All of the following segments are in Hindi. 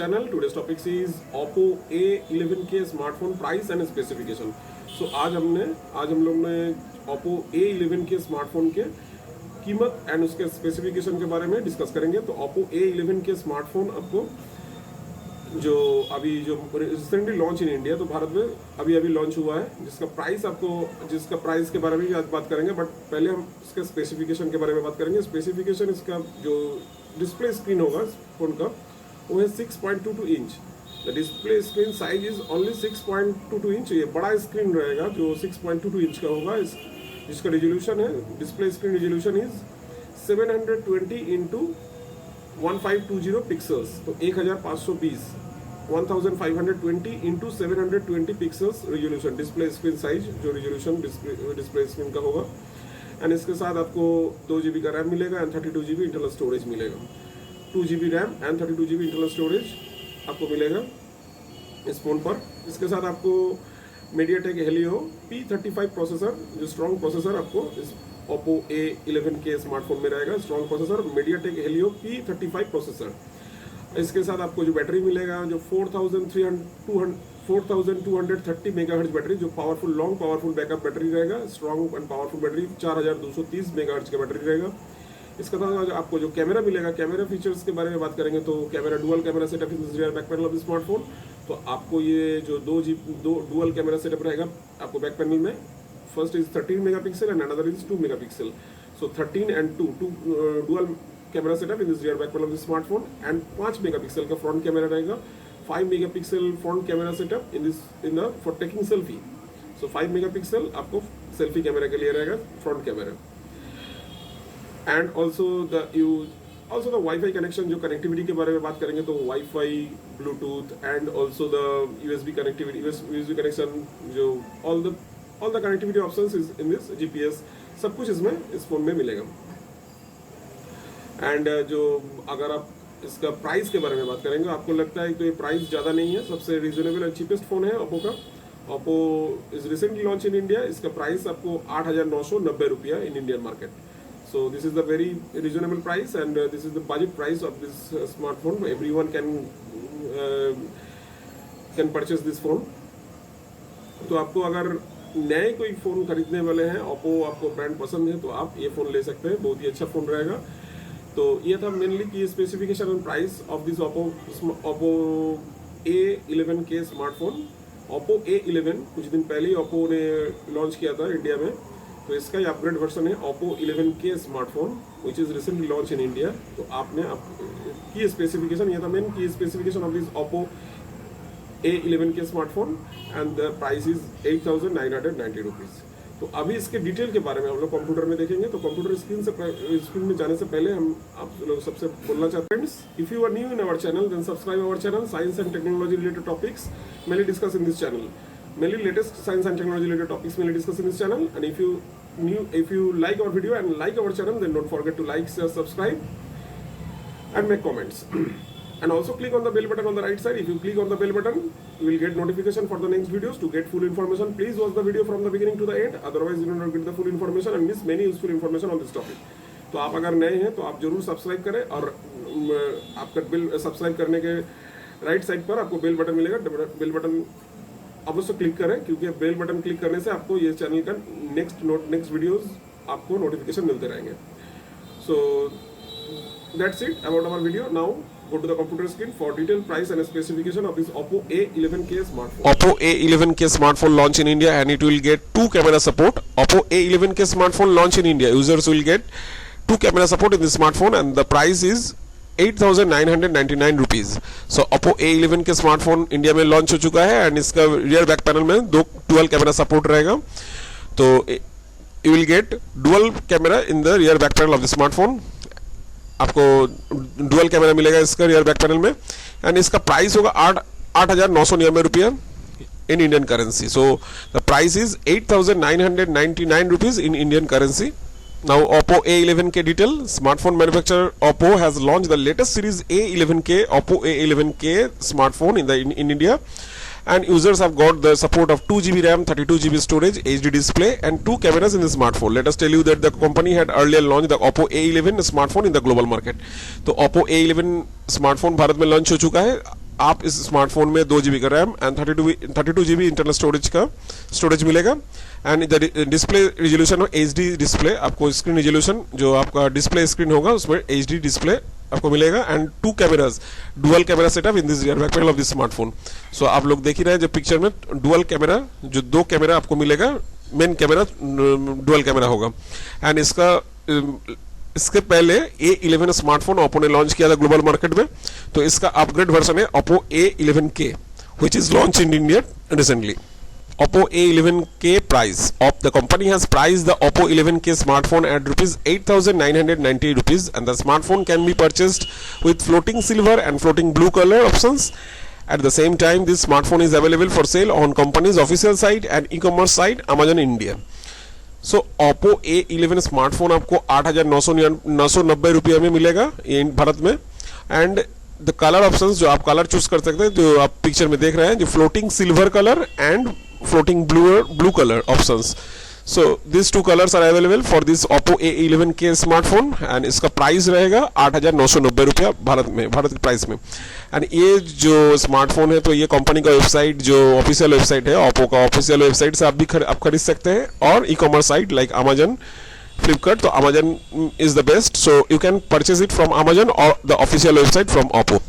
channel. Today's topic is Oppo A11K smartphone price and specification. So आज हम लोग ने Oppo A11K स्मार्टफोन के कीमत एंड उसके स्पेसिफिकेशन के बारे में डिस्कस करेंगे। तो Oppo A11K स्मार्टफोन आपको जो रिसेंटली लॉन्च इन इंडिया, तो भारत में अभी लॉन्च हुआ है, जिसका प्राइस के बारे में भी आज बात करेंगे। बट पहले हम इसके स्पेसिफिकेशन के बारे में बात करेंगे। स्पेसिफिकेशन इसका जो डिस्प्ले स्क्रीन होगा फोन का वो है 6.22 inch. The display screen size is only 6.22 inch. ये बड़ा स्क्रीन रहेगा जो 6.22 इंच का होगा। जिसका रेजोल्यूशन है, display screen resolution is 720 into 1520 pixels, तो 1520 1520 into 720 pixels resolution display screen size, जो रेजोल्यूशन डिस्प्ले स्क्रीन का होगा। एंड इसके साथ आपको 2 GB का रैम मिलेगा एंड 32 GB इंटरनल स्टोरेज मिलेगा। 2 GB RAM and 32 GB internal storage आपको मिलेगा इस फोन पर। इसके साथ आपको मीडियाटेक हेलियो P35 प्रोसेसर, जो स्ट्रॉन्ग प्रोसेसर आपको इस Oppo A11K स्मार्टफोन में रहेगा। Strong processor MediaTek Helio P35 processor. इसके साथ आपको जो बैटरी मिलेगा, जो 4230 मेगाहर्ट्ज बैटरी, जो लॉन्ग पावरफुल बैकअप बैटरी रहेगा। Strong and powerful battery 4230 megahertz का बैटरी रहेगा। इसके साथ आपको जो कैमरा मिलेगा, कैमरा फीचर्स के बारे में बात करेंगे तो camera dual camera setup in rear back panel of smartphone. तो आपको ये जो दो डुअल कैमरा सेटअप रहेगा आपको बैक पैनल में। First is 13 megapixel and another is 2 megapixel. So 13 and 2 dual camera setup in this rear back panel of the smartphone. And 5 megapixel का फ्रंट कैमरा रहेगा। 5 megapixel front camera setup in the for taking selfie. So 5 megapixel आपको सेल्फी कैमरा के लिए रहेगा front camera. And also the wifi connection, जो कनेक्टिविटी के बारे में बात करेंगे तो wifi, bluetooth and also the USB connectivity, USB connection, जो all the connectivity options is in this, GPS, सब कुछ इसमें इस फोन में मिलेगा। एंड जो अगर आप इसका प्राइस के बारे में बात करेंगे, आपको लगता है कि ये प्राइस ज़्यादा नहीं है, सबसे रीजनेबल एंड चीपेस्ट फोन है ओप्पो का। Oppo is recently launch in India. इसका प्राइस आपको 8,990 रुपया in Indian market. So this is the very reasonable price and this is the budget price of this smartphone. Everyone can purchase this phone. तो आपको अगर नए कोई फ़ोन खरीदने वाले हैं, ओप्पो आपको ब्रांड पसंद है, तो आप ये फ़ोन ले सकते हैं। बहुत ही अच्छा फ़ोन रहेगा। तो ये था मेनली कि specification and price of this Oppo A11K smartphone. Oppo A11 कुछ दिन पहले ही ओप्पो ने लॉन्च किया था इंडिया में। तो इसका ये अपग्रेड वर्जन है Oppo A11K smartphone which is recently launch in India. तो आपने की स्पेसिफिकेशन, ये था मेन की specification of this Oppo A11K smartphone and the price is 8,990 rupees. तो अभी इसके डिटेल के बारे में हम लोग कंप्यूटर में देखेंगे। तो कंप्यूटर स्क्रीन में जाने से पहले हम आप लोग सबसे बोलना चाहते हैं, if you are new in our channel then subscribe our channel. Science and technology related topics mainly discuss in this channel. Mainly latest science and technology related topics mainly discuss in this channel. And if you like our video and like our channel, then don't forget to like, share, subscribe and make comments. And also click on the bell button on the right side. If you click on the bell button, you will get notification for the next videos. To get full information, please watch the video from the beginning to the end. Otherwise you will not get the full information and miss many useful information on this topic. तो आप अगर नए हैं तो आप जरूर सब्सक्राइब करें और आपका बिल सब्सक्राइब करने के राइट साइड पर आपको बेल बटन मिलेगा। बेल बटन अवश्य क्लिक करें, क्योंकि बेल बटन क्लिक करने से आपको ये चैनल का नेक्स्ट वीडियोस आपको नोटिफिकेशन मिलते रहेंगे। So that's it about our video. Now go to the computer screen for detailed price and specification of this Oppo A11K smartphone. Oppo A11K smartphone launch in India and it will get 2 camera support. Oppo A11K smartphone launch in India. Users will get 2 camera support in this smartphone and the price is 8,999 rupees. So Oppo A11 के स्मार्टफोन इंडिया में लॉन्च हो चुका है एंड इसका रियर बैक पैनल में 2 डुअल कैमरा सपोर्ट रहेगा। तो you will get dual camera in the rear back panel of the smartphone. आपको डुअल कैमरा मिलेगा इसका रियर बैक पैनल में एंड इसका प्राइस होगा 8,999 रुपया in Indian currency. So the price is 8,999 rupees in Indian currency. Now Oppo A11K detail. Smartphone manufacturer Oppo has launched the latest series A11K Oppo A11K smartphone in India, and users have got the support of 2 GB RAM, 32 GB storage, HD display, and 2 cameras in the smartphone. Let us tell you that the company had earlier launched the Oppo A11 smartphone in the global market. तो Oppo A11 स्मार्टफोन भारत में लॉन्च हो चुका है आप इस स्मार्टफोन में 2 GB का RAM and 32 GB internal storage मिलेगा। And the display resolution HD display, आपको स्क्रीन रिजोल्यूशन जो आपका डिस्प्ले स्क्रीन होगा उसमें HD डिस्प्ले आपको मिलेगा। And 2 cameras, dual camera setup in this rear back panel of this smartphone. So आप लोग देख ही रहे हैं जो पिक्चर में डुअल कैमरा, जो 2 कैमरा आपको मिलेगा, मेन कैमरा डुअल कैमरा होगा। एंड इसके पहले A11 स्मार्टफोन ओप्पो ने लॉन्च किया था ग्लोबल मार्केट में, तो इसका अपग्रेड वर्जन है Oppo A11K which is launch in India recently. Oppo A11K price of the company has priced the Oppo A11K smartphone at rupees 8,990 rupees, and the smartphone can be purchased with floating silver and floating blue color options. At the same time, this smartphone is available for sale on company's official site and e-commerce site Amazon India. So Oppo A11 smartphone आपको 8,990 रुपये में मिलेगा भारत में। एंड द कलर ऑप्शंस, जो आप कलर चूज कर सकते हैं, जो आप पिक्चर में देख रहे हैं, जो floating silver colour and floating blue colour options. So this 2 colours are available for this Oppo A11K smartphone and इसका प्राइस रहेगा 8,990 रुपया भारत के प्राइस में। एंड ये जो स्मार्टफोन है तो ये कंपनी का वेबसाइट, जो ऑफिशियल वेबसाइट है Oppo का ऑफिशियल वेबसाइट से आप भी आप खरीद सकते हैं, और e commerce site like Amazon, Flipkart। तो Amazon is the best, so you can purchase it from Amazon or the official website from Oppo.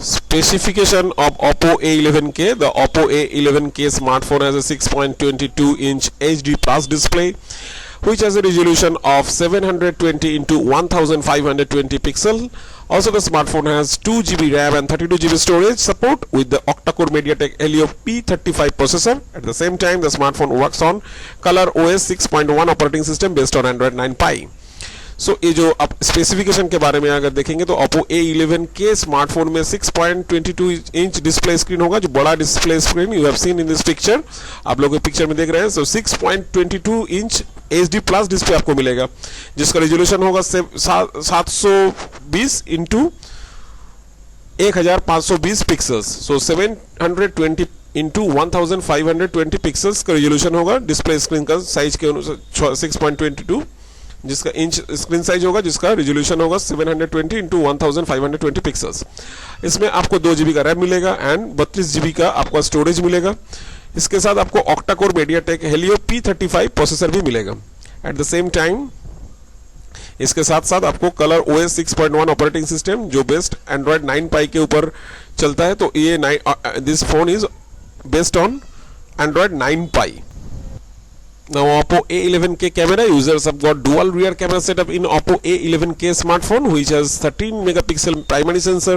Specification of Oppo A11K: the Oppo A11K smartphone has a 6.22-inch HD Plus display which has a resolution of 720 into 1520 pixel. Also, the smartphone has 2 GB RAM and 32 GB storage support with the octa-core MediaTek Helio P35 processor. At the same time, the smartphone works on Color OS 6.1 operating system based on Android 9 Pie. सो ये जो आप स्पेसिफिकेशन के बारे में अगर देखेंगे तो Oppo A11K स्मार्टफोन में 6.22 इंच डिस्प्ले स्क्रीन होगा, जो बड़ा display screen you have seen in this picture, आप लोग पिक्चर में देख रहे हैं। सो 6.22 इंच HD प्लस डिस्प्ले आपको मिलेगा, जिसका रेजोल्यूशन होगा 720 इंटू 1520 पिक्सल्स। सो 720 इंटू 1520 पिक्सल्स का रेजोल्यूशन होगा डिस्प्ले स्क्रीन का साइज के अनुसार 6.22, जिसका इंच स्क्रीन साइज होगा, जिसका रेजोल्यूशन होगा 720 इंटू 1520 पिक्सल्स। इसमें आपको 2 GB का रैम मिलेगा एंड 32 GB का आपका स्टोरेज मिलेगा। इसके साथ आपको octa-core MediaTek Helio P35 processor भी मिलेगा। एट द सेम टाइम इसके साथ साथ आपको कलर OS 6.1 ऑपरेटिंग सिस्टम, जो बेस्ट एंड्रॉइड 9 Pie के ऊपर चलता है, तो ये this phone is based on Android 9 Pie. Now Oppo A11K camera, users have got dual rear camera setup in Oppo A11K smartphone which has 13 megapixel primary sensor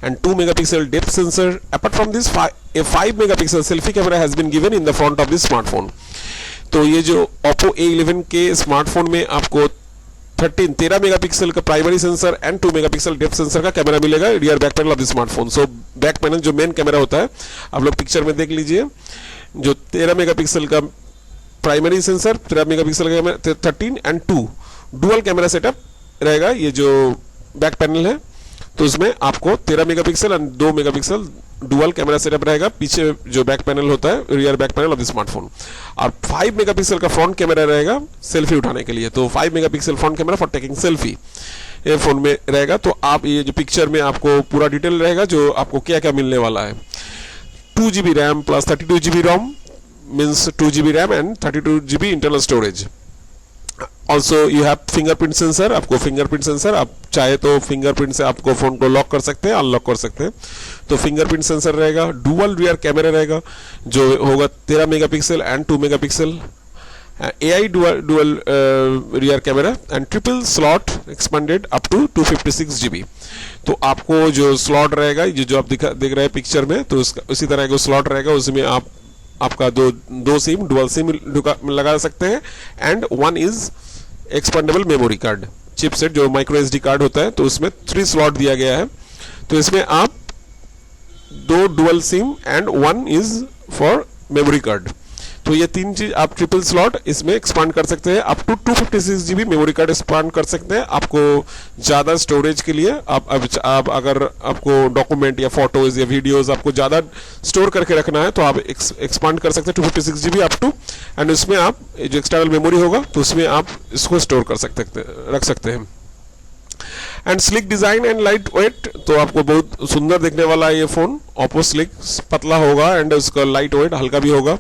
and 2 megapixel depth sensor. Apart from this, a 5 megapixel selfie camera has been given in the front of this smartphone. तो ये जो Oppo A11K स्मार्टफोन में आपको 13 मेगापिक्सल का primary sensor and 2 megapixel depth sensor का कैमरा मिलेगा rear back panel of this smartphone. So back panel जो मेन कैमरा होता है, आप लोग पिक्चर में देख लीजिए, जो 13 मेगापिक्सल का प्राइमरी सेंसर, 13 मेगापिक्सल का camera, 13 and 2 dual camera setup रहेगा। ये जो बैक पैनल है तो उसमें आपको 13 megapixel and 2 megapixel dual camera setup रहेगा पीछे जो बैक पैनल होता है, rear back panel of the smartphone. और 5 मेगापिक्सल का फ्रंट कैमरा रहेगा सेल्फी उठाने के लिए, तो 5 megapixel front camera for taking selfie ये फोन में रहेगा। तो आप ये जो पिक्चर में आपको पूरा डिटेल रहेगा जो आपको क्या क्या मिलने वाला है। 2 GB RAM plus 32 GB Rome means 2 GB RAM and 32 GB internal storage. Also you have fingerprint sensor, आपको fingerprint sensor, आप चाहे तो fingerprint से आपको फोन को लॉक कर सकते हैं, अनलॉक कर सकते हैं। तो fingerprint sensor रहेगा, dual rear कैमरा रहेगा जो होगा 13 megapixel and 2 megapixel, AI dual rear camera and triple slot expanded up to 256 GB। तो आपको जो स्लॉट रहेगा जो आप देख रहे हैं पिक्चर में, तो उसी तरह का स्लॉट रहेगा, उसमें आपका दो सिम डुअल सिम लगा सकते हैं and 1 is expendable memory card chipset, जो माइक्रो SD कार्ड होता है, तो उसमें 3 स्लॉट दिया गया है। तो इसमें आप 2 dual SIM and 1 is for memory card. तो ये 3 चीज आप ट्रिपल स्लॉट इसमें एक्सपांड कर सकते हैं, up to 256 GB memory card expand कर सकते हैं। आपको ज़्यादा स्टोरेज के लिए आप अगर आपको डॉक्यूमेंट या फोटोज या वीडियोस आपको ज़्यादा स्टोर करके रखना है तो आप एक्सपांड कर सकते हैं 256 GB अप टू, एंड उसमें आप जो एक्सटर्नल मेमोरी होगा तो उसमें आप इसको स्टोर कर रख सकते हैं। And slick design and light weight, तो आपको बहुत सुंदर देखने वाला है ये फोन। ओप्पो स्लिक पतला होगा एंड उसका लाइट वेट हल्का भी होगा।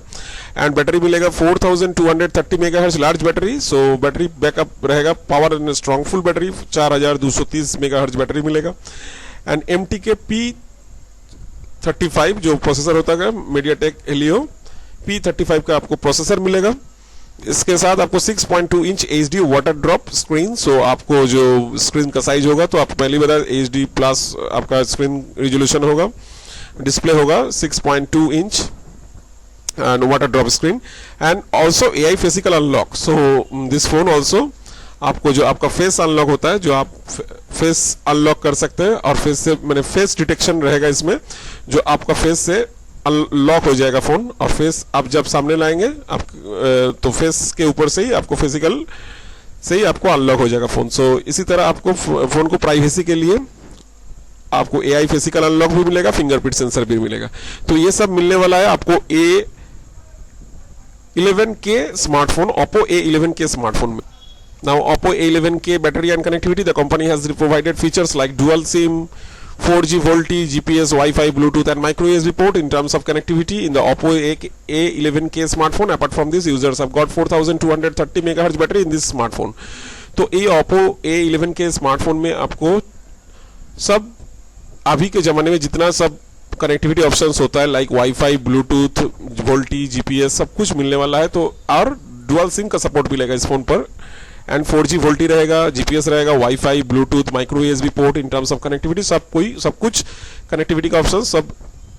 एंड बैटरी मिलेगा 4230 megahertz large battery, so battery backup रहेगा power and strong full battery 4230 megahertz battery मिलेगा। एंड MTK P35 जो प्रोसेसर होता है मीडियाटेक हेलियो P35 का आपको प्रोसेसर मिलेगा। इसके साथ आपको 6.2 inch HD water drop screen, so आपको जो स्क्रीन का साइज होगा तो आपको पहले बता HD प्लस आपका स्क्रीन रिजोल्यूशन होगा, डिस्प्ले होगा 6.2 inch and water drop screen and also AI physical unlock. So this phone also आपको जो आपका फेस अनलॉक होता है, जो आप फेस अनलॉक कर सकते हैं और फेस से मैंने फेस डिटेक्शन रहेगा इसमें, जो आपका फेस से लॉक हो जाएगा फोन और फेस आप जब सामने लाएंगे आप तो फेस के ऊपर से ही आपको फिजिकल से ही आपको अनलॉक हो जाएगा फोन। सो इसी तरह आपको फोन को प्राइवेसी के लिए आपको AI फिजिकल अनलॉक भी मिलेगा, फिंगरप्रिंट सेंसर भी मिलेगा। तो ये सब मिलने वाला है आपको A11K smartphone, Oppo A11K smartphone में। Now Oppo A11K battery and connectivity, the company has provided features like dual SIM, 4G VoLTE, GPS, Wi-Fi, Bluetooth and micro USB port in terms of connectivity in the Oppo A11K smartphone. Apart from this, users have got 4230 MHz battery in this smartphone. तो ये Oppo A11K स्मार्टफोन में आपको सब अभी के ज़माने में जितना सब कनेक्टिविटी ऑप्शंस होता है like wifi, Bluetooth, VoLTE, GPS सब कुछ मिलने वाला है। तो और डुअल सिम का सपोर्ट मिलेगा इस फोन पर एंड 4G वोल्टी रहेगा, GPS रहेगा, wifi, Bluetooth, micro USB port in terms of connectivity सब कुछ कनेक्टिविटी का ऑप्शन सब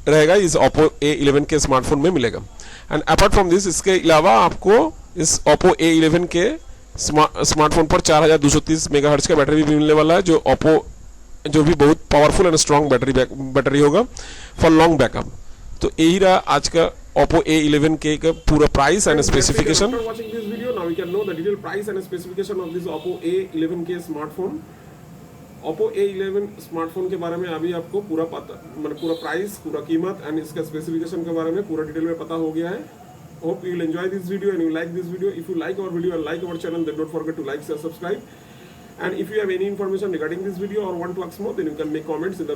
रहेगा इस Oppo A11K स्मार्टफोन में मिलेगा। एंड अपार्ट फ्रॉम दिस इसके अलावा आपको इस Oppo A11K स्मार्टफोन पर 4230 मेगाहर्ट्ज का बैटरी भी मिलने वाला है, जो भी बहुत पावरफुल एंड स्ट्रॉन्ग बैटरी होगा फॉर लॉन्ग बैकअप। तो यही रहा आज का Oppo A11K का पूरा price and specification. After watching this video, now we can know the detailed price and specification of this Oppo A11K smartphone. Oppo A11 smartphone के बारे में अभी आपको पूरा पता, मतलब पूरा प्राइस, पूरा कीमत एंड इसका स्पेसिफिकेशन के बारे में पूरा डिटेल में पता हो गया है। Hope you will enjoy this video and you like this video. If you like our video and like our channel, then don't forget to like, share, subscribe. And if you have any information regarding this video or want to ask more, then you can make comments in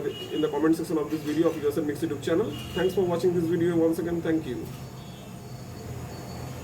the comment section of this video of Yourself Mix YouTube channel. Thanks for watching this video once again. Thank you.